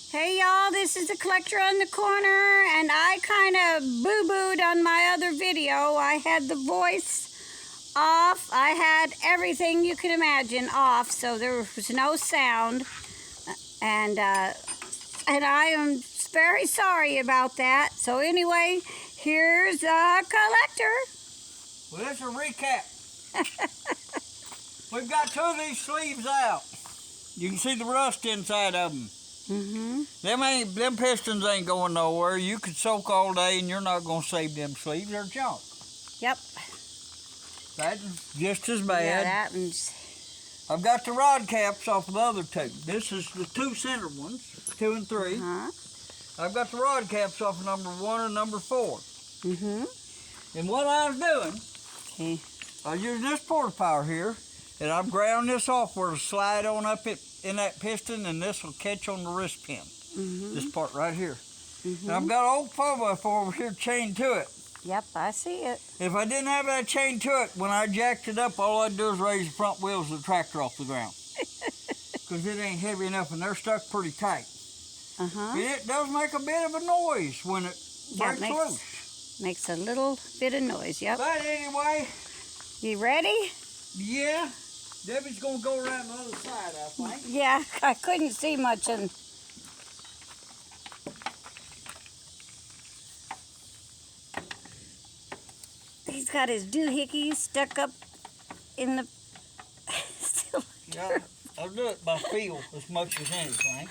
Hey y'all, this is the collector on the corner, and I kind of boo-booed on my other video. I had the voice off. I had everything you can imagine off, so there was no sound. And I am very sorry about that. So anyway, here's a collector. Well, this is a recap. We've got two of these sleeves out. You can see the rust inside of them. Them pistons ain't going nowhere. You could soak all day and you're not going to save them sleeves. They're junk. Yep. That's just as bad. Yeah, that one's... I've got the rod caps off of the other two. This is the two center ones, 2 and 3. I've got the rod caps off of number 1 and number 4. And what I was doing, I was using this porta power here, and I'm grounding this off where it'll slide on up in that piston, and this will catch on the wrist pin. This part right here. And I've got an old 4x4 over here chained to it. Yep, I see it. If I didn't have that chain to it, when I jacked it up, all I'd do is raise the front wheels of the tractor off the ground. Because it ain't heavy enough, and they're stuck pretty tight. And it does make a bit of a noise when it breaks loose. Makes a little bit of noise, yep. But anyway. You ready? Yeah. Debbie's going to go around the other side, I think. Yeah, I couldn't see much. He's got his doohickeys stuck up in the... Yeah, I'll do it by feel as much as anything.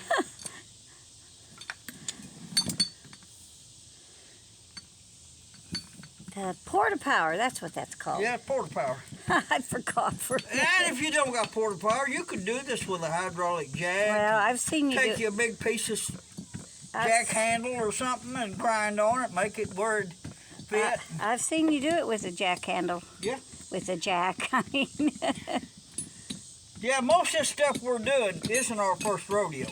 Porta power, that's what that's called. Yeah, porta power. I forgot for a minute. And if you don't got porta power, you can do this with a hydraulic jack. Well, I've seen you take you a big piece of jack handle or something and grind on it, make it where it fit. I've seen you do it with a jack handle. Yeah. With a jack, I mean. Yeah, most of this stuff we're doing isn't our first rodeo.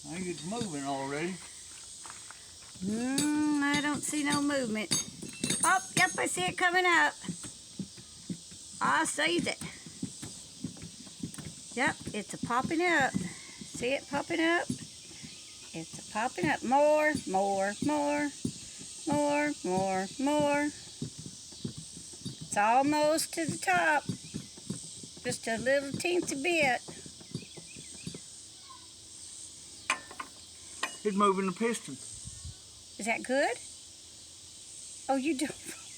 I think it's moving already. I don't see no movement. Oh, yep, I see it coming up. I sees it. Yep, it's a popping up. See it popping up? It's a popping up. More. It's almost to the top. Just a little teensy bit. It's moving the piston. Is that good? Oh, you do.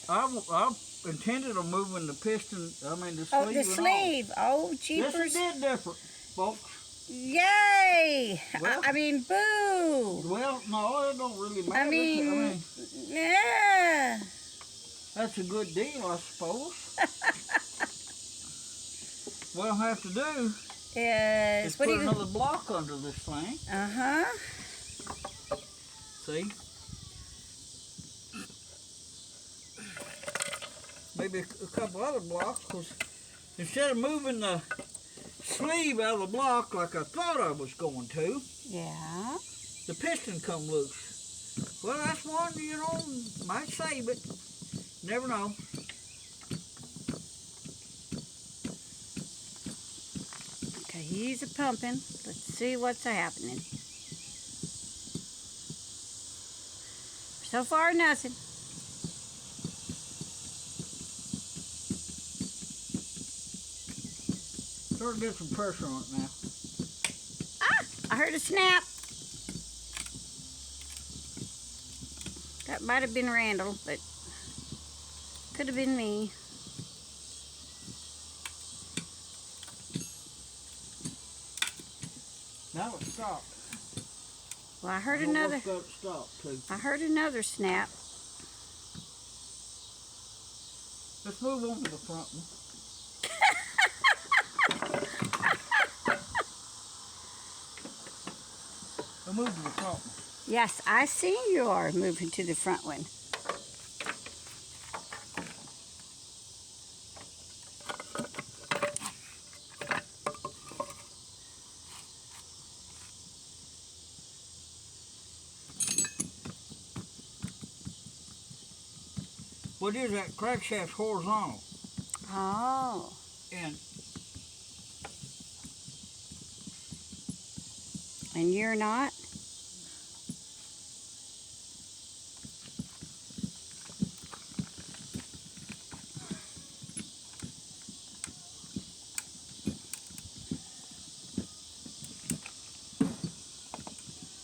I intended on moving the piston, the sleeve. Oh, the sleeve. Oh, jeepers. This is it different, folks. Yay! Well, I mean, boo! Well, no, it don't really matter. Yeah. That's a good deal, I suppose. What I'll have to do is put another block under this thing. See? Maybe a couple other blocks, because instead of moving the sleeve out of the block like I thought I was going to, the piston come loose. Well, that's one, might save it. Never know. Okay, he's a pumping. Let's see what's happening. So far, nothing. Start to get some pressure on it now. Ah! I heard a snap. That might have been Randall, but could have been me. Now it stopped. Well, I heard another. I heard another snap. Let's move on to the front one. I'll move to the front one. Yes, I see you are moving to the front one. What is that crank shaft's horizontal? Oh. And And you're not?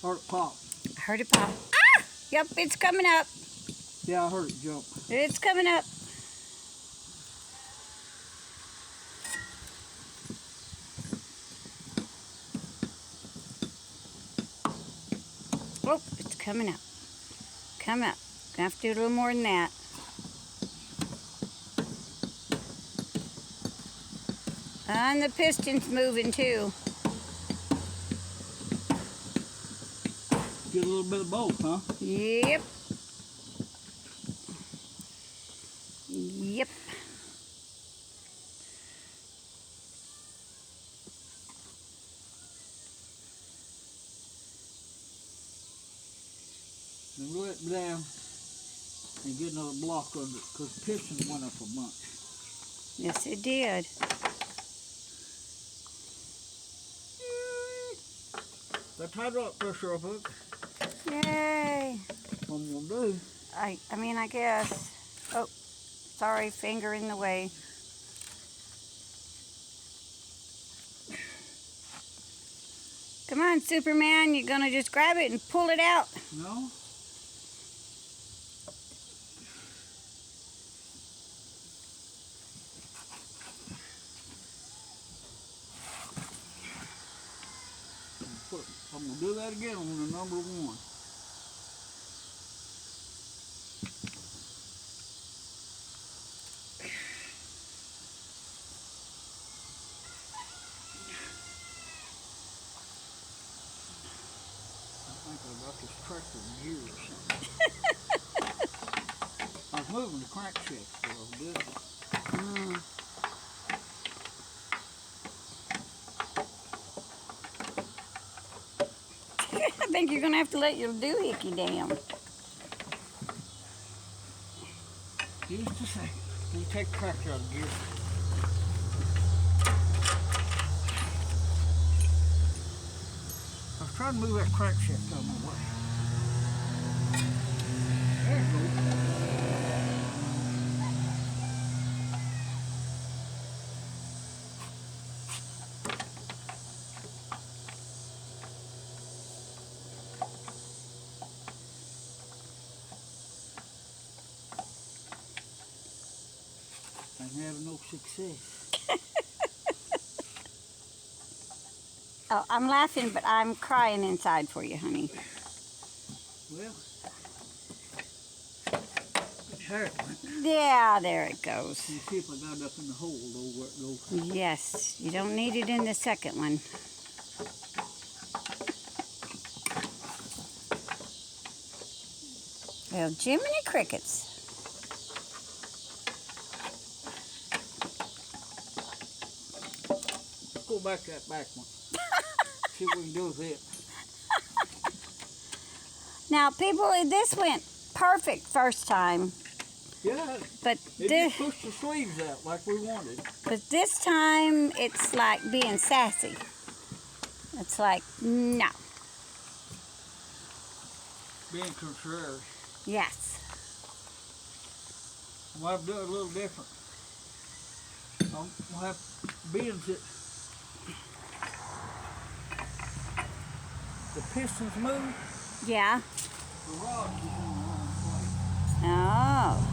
Heard it pop. I heard it pop. Ah! Yep, it's coming up. Yeah, I heard it jump. It's coming up. Oh, it's coming up. Come up. Gonna have to do a little more than that. And the piston's moving too. Get a little bit of both, huh? Yep. Yep. And roll it down and get another block under it because the piston went up a bunch. Yes, it did. That hydraulic pressure up hook. Yay. What I'm gonna do. I mean, I guess. Oh, sorry, finger in the way. Come on, Superman, you're gonna just grab it and pull it out. No. I'm gonna do that again on the number 1. I think I got this tractor in gear or something. I was moving the crankshaft while I was doing it. I think you're gonna have to let your doohickey down. Just a second. Let me take the tractor out of gear. I was trying to move that crankshaft out of my way. There it goes. I'm having no success. Oh, I'm laughing, but I'm crying inside for you, honey. Well, there it went. Yeah, there it goes. Let's see if I got it up in the hole though where it goes. Yes, you don't need it in the second one. Well, Jiminy Crickets. Let's go back to that back one. See what we can do with it. Now, people, this went perfect first time, Yeah, but it this, just pushed the sleeves out like we wanted. but this time it's like being sassy. It's like, no. Being contrary. Yes. We'll have to do it a little different. We'll have beans that the pistons move, Yeah. the rods is in the wrong place. Oh.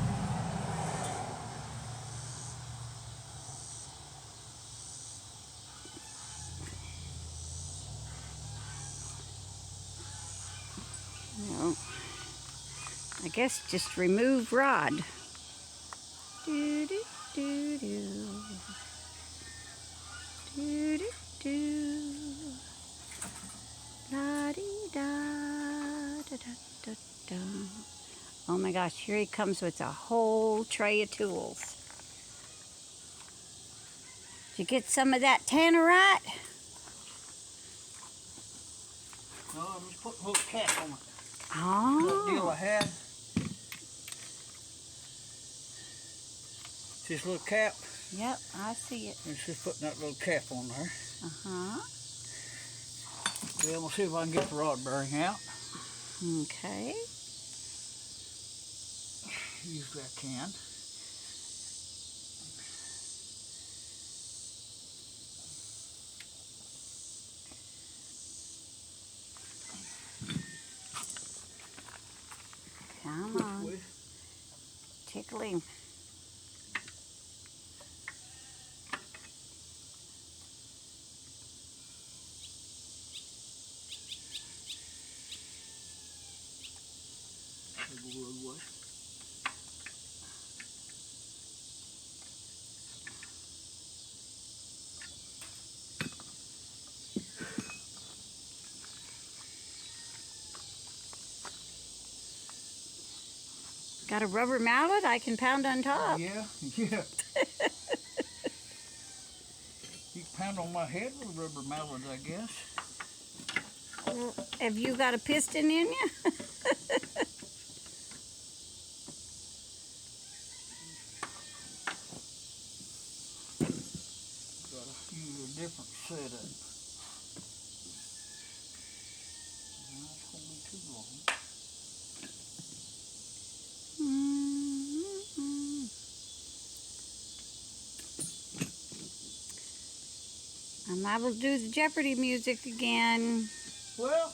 Well, I guess just remove rod. Do do do do. Do do do. La dee da da da da da. Oh my gosh, here he comes with a whole tray of tools. Did you get some of that tannerite? No, I'm just putting a little cap on it. That deal Oh. I had. See this little cap? Yep, I see it. It's just putting that little cap on there. Uh-huh. Then we'll see if I can get the rod bearing out. Okay. Usually I can. Come on. Tickling. Got a rubber mallet I can pound on top. Yeah. You can pound on my head with a rubber mallet, I guess. Well, have you got a piston in you? Gotta use a different setup. That's gonna be too long. I'm liable to do the Jeopardy music again. Well,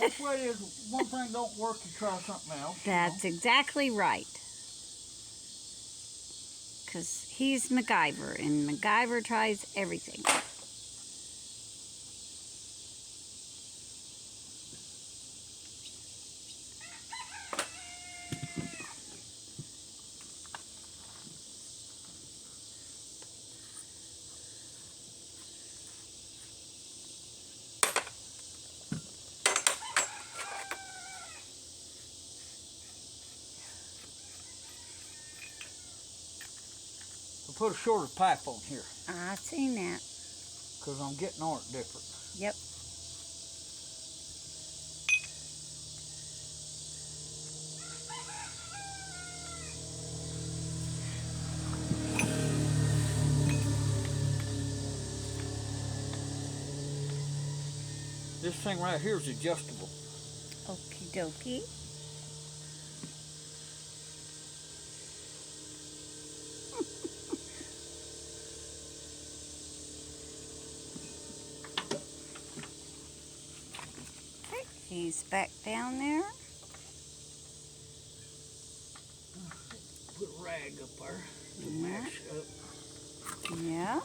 that's what it is. One thing don't work, you try something else. That's exactly right. Because he's MacGyver, and MacGyver tries everything. I'll put a shorter pipe on here I seen that. because I'm getting on it different. Yep. This thing right here is adjustable. Okie dokie. Okay, he's back down there. Put a rag up there to Yeah. mash up. Yeah.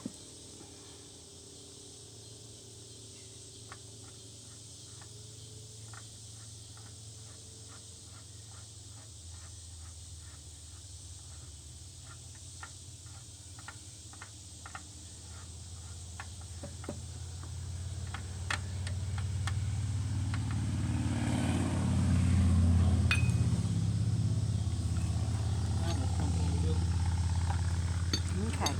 Okay.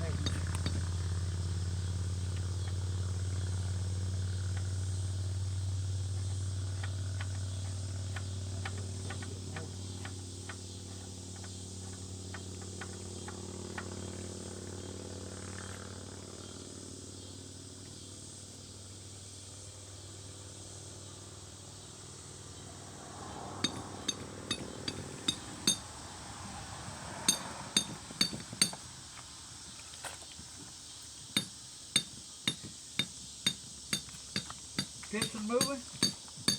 Piston moving?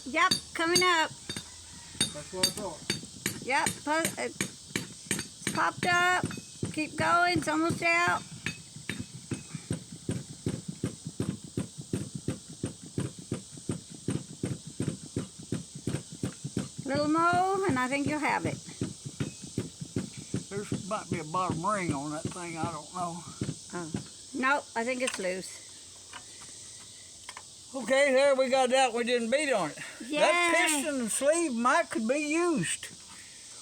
Yep, coming up. That's what I thought. Yep, it's popped up. Keep going, it's almost out. Little more, and I think you'll have it. There might be a bottom ring on that thing, I don't know. Oh. Nope, I think it's loose. Okay, there we got that. We didn't beat on it. Yay. That piston and sleeve could be used.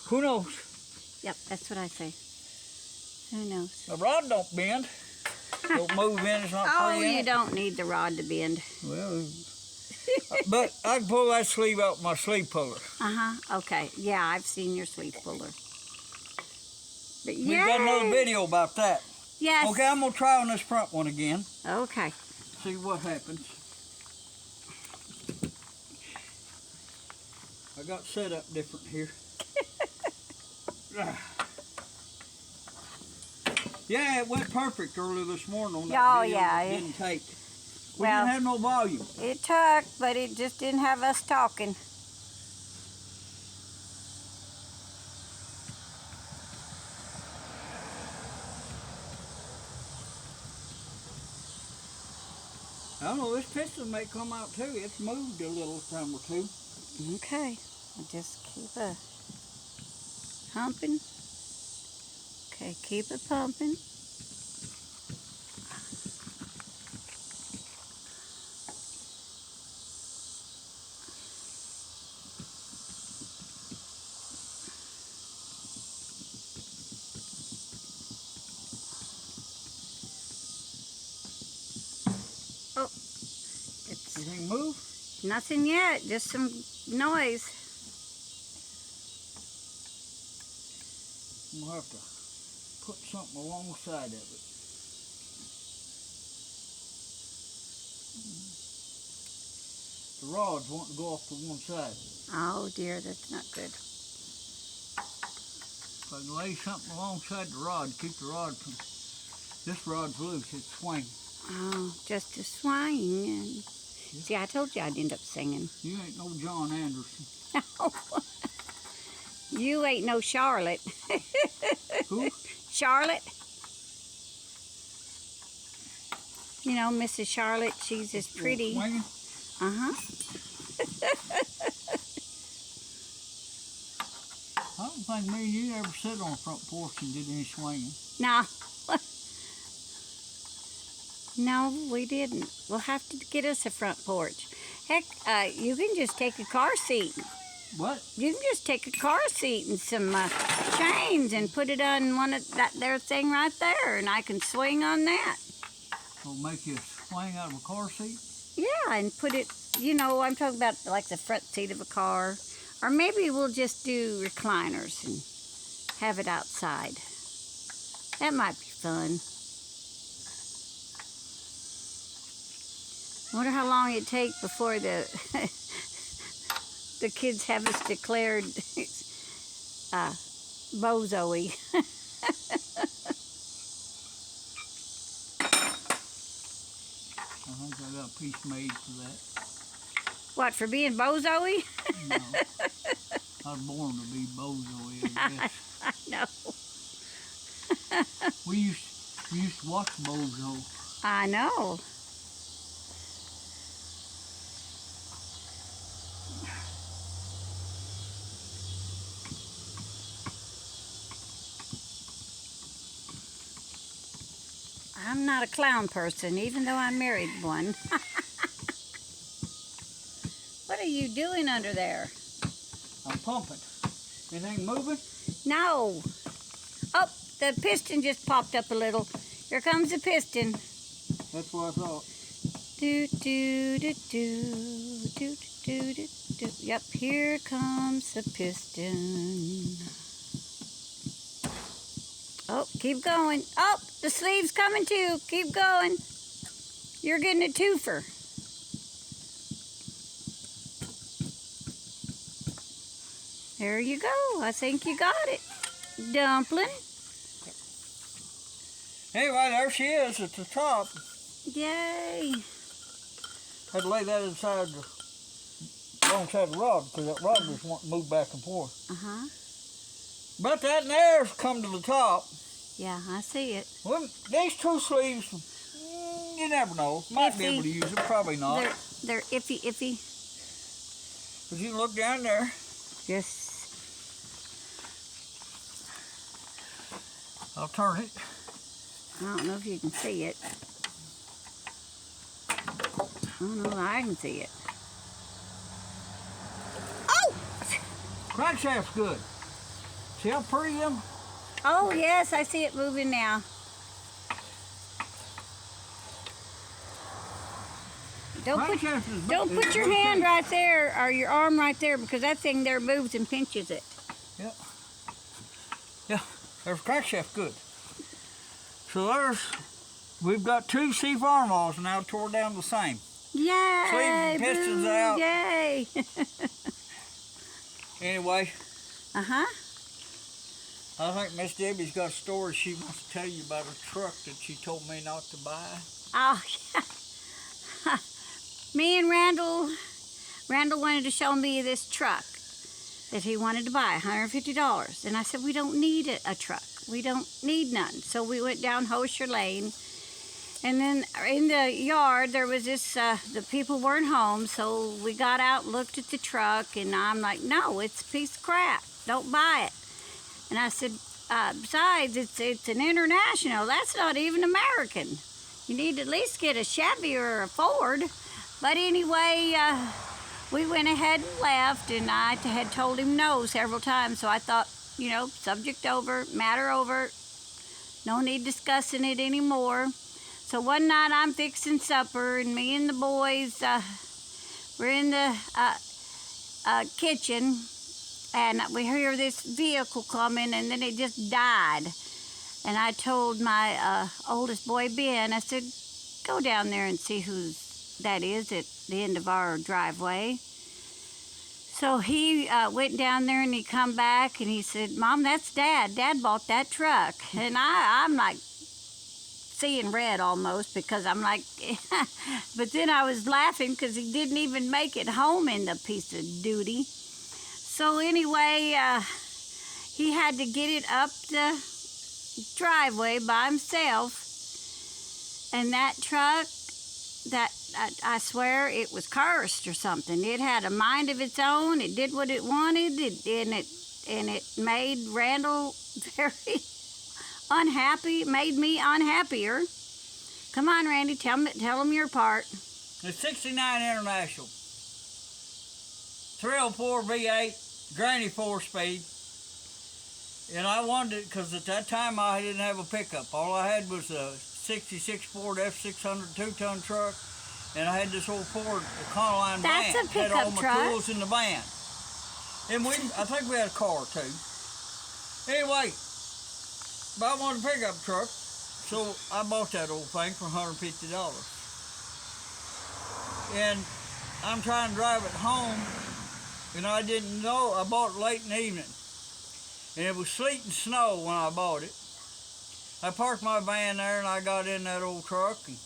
Who knows? Yep, that's what I say. Who knows? The rod don't bend. Don't move in. It's not Oh, free in you it. don't need the rod to bend. Well, but I can pull that sleeve out with my sleeve puller. Uh-huh, okay. Yeah, I've seen your sleeve puller. But We've got another video about that. Yes. Okay, I'm going to try on this front one again. Okay. See what happens. I got set up different here. Yeah, it went perfect earlier this morning on that video. Yeah, It didn't take. We well, didn't have no volume. It took, but it just didn't have us talking. I don't know, this piston may come out too. It's moved a little time or two. Okay, I'll just keep a pumping. Okay, keep it pumping. Oh, it's Anything move? nothing yet, just some noise. I'm gonna have to put something alongside of it. The rods want to go off to one side. Oh dear, that's not good. If I can lay something alongside the rod, keep the rod from, this rod's loose, it's swinging. Oh, just a swing. And see, I told you I'd end up singing. You ain't no John Anderson. You ain't no Charlotte. Who? Charlotte. You know, Mrs. Charlotte, she's as pretty. Swinging? Uh-huh. I don't think me and you ever sit on the front porch and did any swinging. No. No, we didn't. We'll have to get us a front porch. Heck, you can just take a car seat. What? You can just take a car seat and some chains and put it on one of that there thing right there, and I can swing on that. It'll make you swing out of a car seat? Yeah, and put it, you know, I'm talking about like the front seat of a car. Or maybe we'll just do recliners and have it outside. That might be fun. I wonder how long it'd take before the the kids have us declared bozo-y. I think I got a piece made for that. What, for being bozo-y? No. I was born to be bozo-y, I guess. I know. We used to watch Bozo. I know. I'm not a clown person, even though I married one. What are you doing under there? I'm pumping. Anything moving? No. Oh, the piston just popped up a little. Here comes the piston. That's what I thought. Do do do do do do do do. Yep, here comes the piston. Oh, keep going. Oh, the sleeve's coming too. Keep going. You're getting a twofer. There you go. I think you got it. Dumpling. Anyway, there she is at the top. Yay. Had to lay that inside alongside the rod because that rod just won't move back and forth. Uh-huh. But that nair's come to the top. Yeah, I see it. Well, these two sleeves, you never know. Might be able to use them, probably not. They're iffy. But you can look down there. Yes. I'll turn it. I don't know if you can see it. I don't know if I can see it. Oh! Crankshaft's good. See how pretty them? Oh, yes, I see it moving now. Don't put your hand right there or your arm right there because that thing there moves and pinches it. Yep. Yeah, there's crankshaft good. So we've got two C Farmalls now tore down the same. Yay! Sleeves and pistons out. Yay! Anyway. Uh-huh. I think Miss Debbie's got a story she wants to tell you about a truck that she told me not to buy. Oh, yeah. Me and Randall wanted to show me this truck that he wanted to buy, $150. And I said, we don't need a truck. We don't need none. So we went down Hosier Lane. And then in the yard, there was this, the people weren't home. So we got out and looked at the truck. And I'm like, no, it's a piece of crap. Don't buy it. And I said, besides, it's an international. That's not even American. You need to at least get a Chevy or a Ford. But anyway, we went ahead and left, and I had told him no several times. So I thought, you know, subject over, matter over. No need discussing it anymore. So one night I'm fixing supper, and me and the boys, we're in the kitchen. And we hear this vehicle coming, and then it just died. And I told my oldest boy, Ben, I said, go down there and see who that is at the end of our driveway. So he went down there, and he come back, and he said, Mom, that's Dad. Dad bought that truck. And I'm like seeing red almost, because I'm like, but then I was laughing because he didn't even make it home in the piece of duty. So anyway, he had to get it up the driveway by himself. And that truck, I swear it was cursed or something. It had a mind of its own. It did what it wanted, and it made Randall very unhappy. It made me unhappier. Come on, Randy, tell him your part. The 69 International, 304 V8. Granny 4-speed, and I wanted it because at that time I didn't have a pickup. All I had was a 66 Ford F600 2-ton truck, and I had this old Ford Econoline van. That's a pickup had all my truck. tools in the van, and I think we had a car too. Anyway, but I wanted a pickup truck, so I bought that old thing for $150. And I'm trying to drive it home. And I didn't know, I bought it late in the evening. And it was sleet and snow when I bought it. I parked my van there, and I got in that old truck and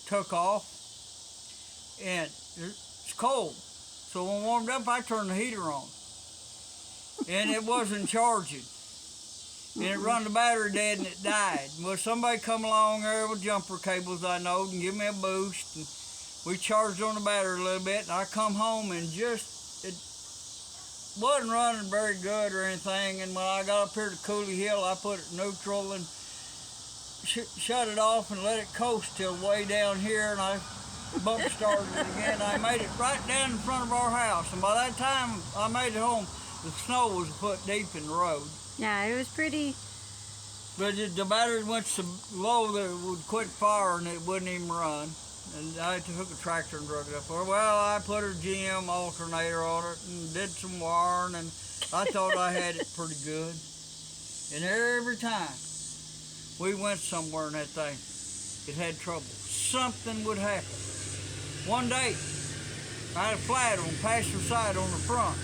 took off. And it's cold. So when I warmed up, I turned the heater on. And it wasn't charging. And it run the battery dead, and it died. Well, somebody come along there with jumper cables I know and give me a boost. And we charged on the battery a little bit, and I come home and it wasn't running very good or anything. And when I got up here to Cooley Hill, I put it neutral and shut it off and let it coast till way down here, and I bump started it again. I made it right down in front of our house, and by that time I made it home, the snow was a foot deep in the road. Yeah, it was pretty. But the battery went so low that it would quit firing, it wouldn't even run. And I took a tractor and drug it up there. Well, I put a GM alternator on it and did some wiring, and I thought I had it pretty good. And every time we went somewhere in that thing, it had trouble. Something would happen. One day, I had a flat on passenger side on the front.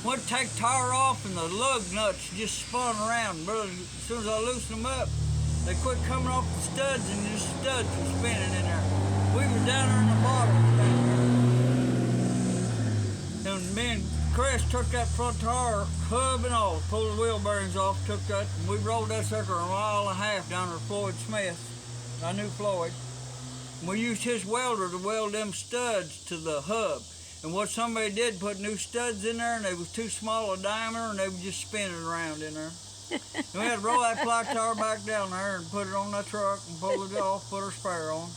Went to take the tire off, and the lug nuts just spun around. Brother, as soon as I loosened them up, they quit coming off the studs, and the studs were spinning in there. We were down there in the bottom. And me and Chris took that front tire, hub and all, pulled the wheel bearings off, took that, and we rolled that sucker a mile and a half down to Floyd Smith. I knew Floyd. And we used his welder to weld them studs to the hub. And what somebody did, put new studs in there, and they was too small a diameter, and they were just spinning around in there. And we had to roll that flat tire back down there and put it on that truck and pull it off, put our spare on.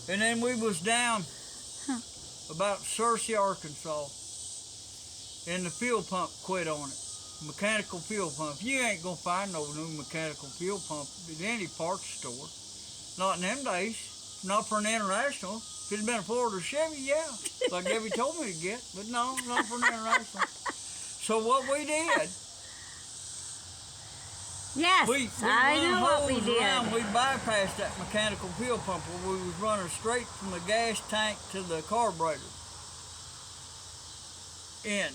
And then we was down about Searcy, Arkansas, and the fuel pump quit on it. Mechanical fuel pump. You ain't gonna find no new mechanical fuel pump at any parts store. Not in them days. Not for an International. If it had been a Ford or Chevy, yeah. Like Debbie told me to get. But no, not for an International. So what we did, Yes, I know what we did. Around, we bypassed that mechanical fuel pump where we was running straight from the gas tank to the carburetor. And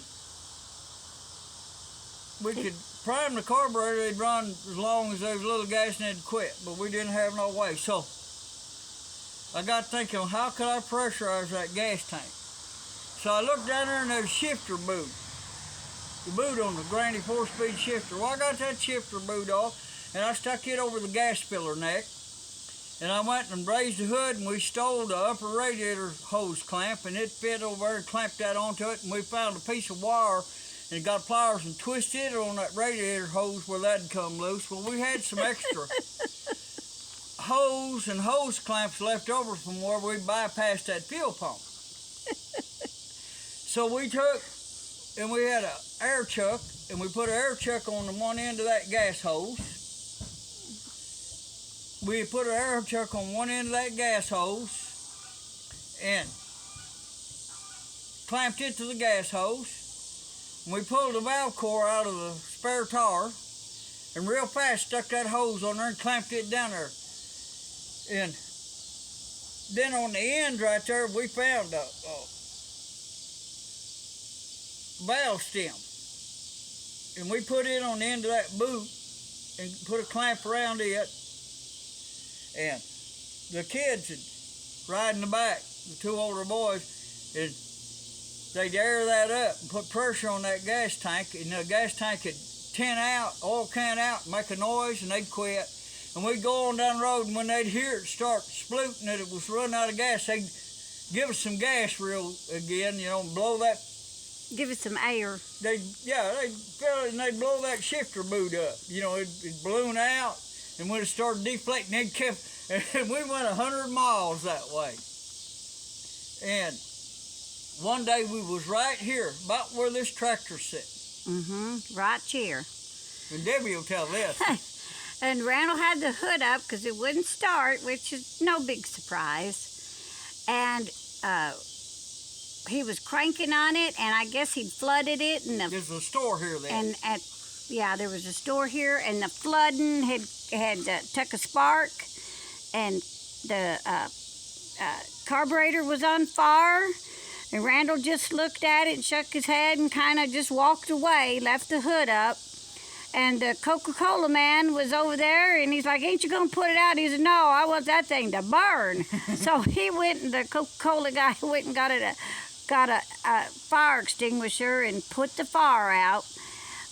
we could prime the carburetor, it'd run as long as there was a little gas and it'd quit, but we didn't have no way. So I got thinking, how could I pressurize that gas tank? So I looked down there and there's a shifter boot. The boot on the Granny 4-speed shifter. Well, I got that shifter boot off and I stuck it over the gas filler neck. And I went and raised the hood and we stole the upper radiator hose clamp and it fit over there and clamped that onto it, and we found a piece of wire and got pliers and twisted it on that radiator hose where that'd come loose. Well, we had some extra hose and hose clamps left over from where we bypassed that fuel pump. So we took and we had an air chuck and we put an air chuck on the one end of that gas hose. We put an air chuck on one end of that gas hose and clamped it to the gas hose. And we pulled the valve core out of the spare tire and real fast stuck that hose on there and clamped it down there. And then on the end right there, we found a valve stem. And we put it on the end of that boot and put a clamp around it. And the kids would ride in the back, the two older boys, and they'd air that up and put pressure on that gas tank, and the gas tank would tin out, oil can out, make a noise, and they'd quit. And we'd go on down the road, and when they'd hear it start spluting that it was running out of gas, they'd give us some gas real again, you know, and blow that. Give it some air. They'd fill it and they'd blow that shifter boot up. You know, it'd balloon out, and when it started deflating, it kept, and we went 100 miles that way. And one day we was right here, about where this tractor's sitting. Right here. And Debbie will tell this. And Randall had the hood up because it wouldn't start, which is no big surprise. And he was cranking on it, and I guess he'd flooded it. And there's a store here then. And there was a store here, and the flooding had took a spark, and the carburetor was on fire. And Randall just looked at it and shook his head and kind of just walked away, left the hood up. And the Coca-Cola man was over there, and he's like, ain't you going to put it out? He said, no, I want that thing to burn. So he went, and the Coca-Cola guy went and got a fire extinguisher and put the fire out.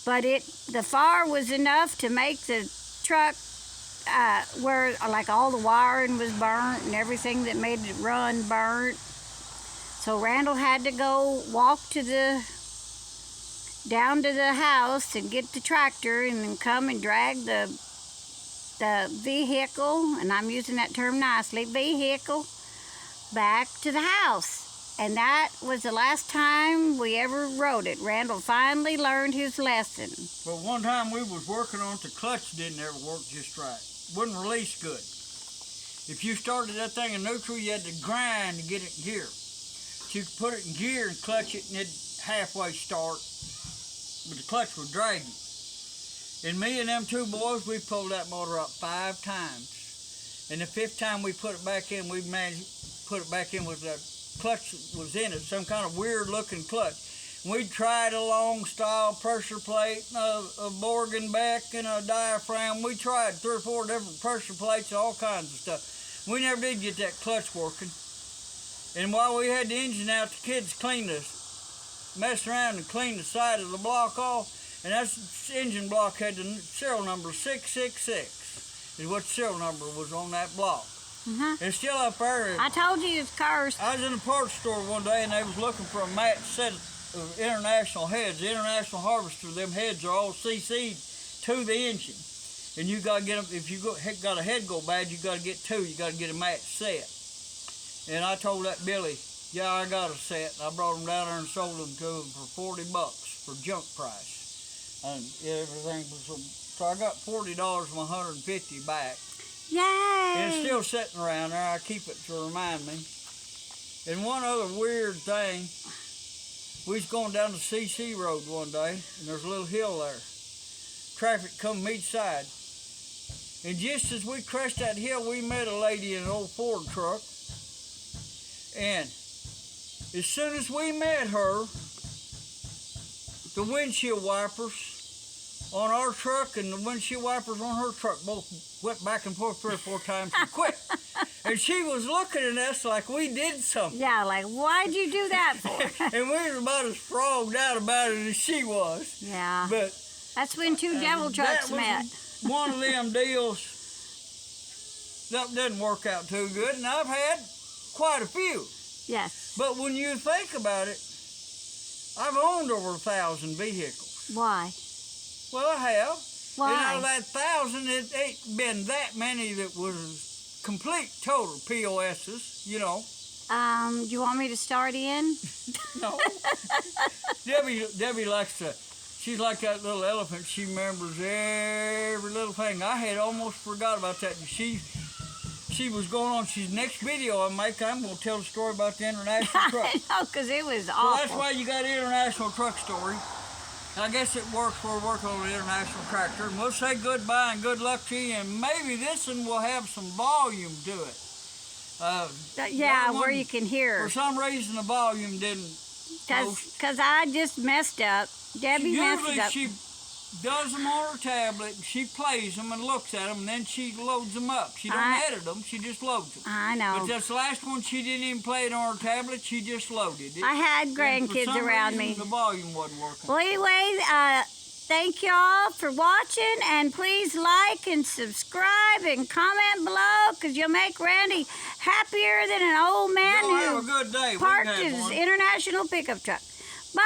But the fire was enough to make the truck where like all the wiring was burnt and everything that made it run burnt. So Randall had to go walk down to the house and get the tractor and then come and drag the vehicle, and I'm using that term nicely, vehicle, back to the house. And that was the last time we ever rode it. Randall finally learned his lesson. But one time we was working on it, the clutch didn't ever work just right. Wouldn't release good. If you started that thing in neutral, you had to grind to get it in gear. So you could put it in gear and clutch it, and it'd halfway start, but the clutch was dragging. And me and them two boys, we pulled that motor up 5 times. And the 5th time we put it back in, we managed to put it back in with the clutch was in it, some kind of weird looking clutch. We tried a long style pressure plate, a Morgan Beck and a diaphragm. We tried 3 or 4 different pressure plates, all kinds of stuff. We never did get that clutch working. And while we had the engine out, the kids messed around and cleaned the side of the block off. And that engine block had the serial number 666, is what the serial number was on that block. It's still up there. I told you it's cursed. I was in a parts store one day and they was looking for a match set of international heads. The International Harvester, them heads are all CC'd to the engine. And you got to get them, if you got a head go bad, you got to get 2. You got to get a match set. And I told that Billy, yeah, I got a set. I brought them down there and sold them to him for $40 for junk price. And everything was, so I got $40 from $150 back. Yay! And it's still sitting around there. I keep it to remind me. And one other weird thing, we was going down the CC road one day, and there's a little hill there. Traffic come from each side. And just as we crashed that hill, we met a lady in an old Ford truck. And as soon as we met her, the windshield wipers on our truck and the windshield wipers on her truck both went back and forth 3 or 4 times and quit. And she was looking at us like we did something. Yeah, like, why'd you do that for? And we was about as frogged out about it as she was. Yeah. But that's when 2 devil trucks met. One of them deals that didn't work out too good, and I've had quite a few. Yes. But when you think about it, I've owned over 1,000 vehicles. Why? Well, I have. Why? And out of that 1,000, it ain't been that many that was complete, total POSs, you know. Do you want me to start in? No. Debbie likes to, she's like that little elephant. She remembers every little thing. I had almost forgot about that. She was going on, she's next video I make, I'm going to tell the story about the international truck. I know, because it was So awful. that's why you got international truck story. I guess it works for working on the international tractor. And we'll say goodbye and good luck to you, and maybe this one will have some volume to it. Yeah, where you can hear. For some reason, the volume didn't. Because I just messed up. Debbie messed Usually up. she does them on her tablet, and she plays them and looks at them, and then she loads them up. She don't edit them, she just loads them. I know. But this last one, she didn't even play it on her tablet, she just loaded it. I had And grandkids for some around reason, me. the volume wasn't working. Well, anyways, thank y'all for watching, and please like and subscribe and comment below, because you'll make Randy happier than an old man Y'all have a who good day. parked We've had his one. international pickup truck. Bye!